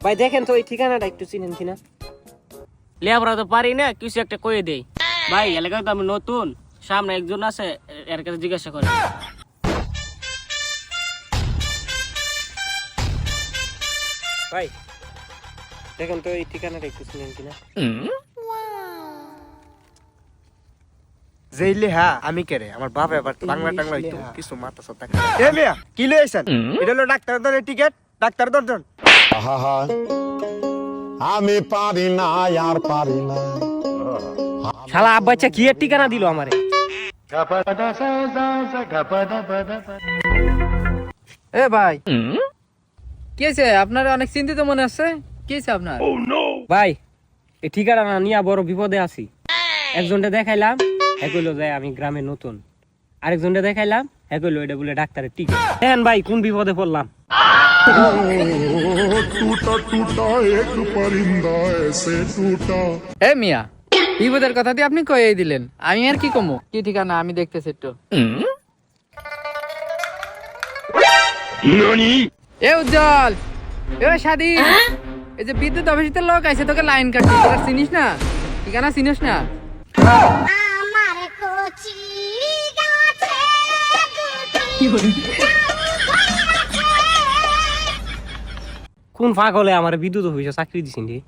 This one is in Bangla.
ভাই দেখেন তো এই ঠিকানাটা একটু চিনেন কিনা। লেখাপড়া তো পারি না, কিছু একটা কয়ে দেই। ভাই এলাকায় তো আমি নতুন, সামনে একজন আছে, এর কাছে জিজ্ঞাসা করে। ভাই দেখেন তো এই ঠিকানাটা একটু চিনেন কিনা। জেইলে হ্যাঁ আমি কেরে আমার বাপ এবার বাংলা টাংলা হইতো কিছু মাথা সাথে এ মিয়া কি লইছেন এটা হলো ডাক্তার দরের টিকেট ডাক্তার দরজন আহা আমি পারি না আর পারি না শালা আব্বাচ্চা কি এর ঠিকানা দিল আমারে। এ ভাই কি হয়েছে আপনার? অনেক চিন্তিত মনে হচ্ছে, কি হয়েছে আপনার? ভাই এই ঠিকানা নিয়ে বড় বিপদে আছি। একজনটা দেখাইলাম, হ্যাঁ কইলো যে আমি গ্রামে নতুন। আরেকজনটা দেখাইলাম, হ্যাঁ কইলো এটা বলে ডাক্তারের টিকেট। দেখেন ভাই কোন বিপদে পড়লাম। टूटा टूटा एक परिंदा ऐसे टूटा এ মিয়া, বিপদের কথা দিয়ে আপনি কয়ে দিলেন, আমি আর কি কমো? কি ঠিকানা আমি দেখতেছি একটু। এ উজ্জ্বল, এ স্বাধীন, এই যে বিদ্যুৎ অফিসের লোক আছে, তোকে লাইন কাটছে, তোকে চিনিস না? ঠিকানা চিনিস না? আমার কচি গাছে দুটি কোন পাগলে আমার বিদ্যুৎ অফিসে চাকরি দিছেন রে।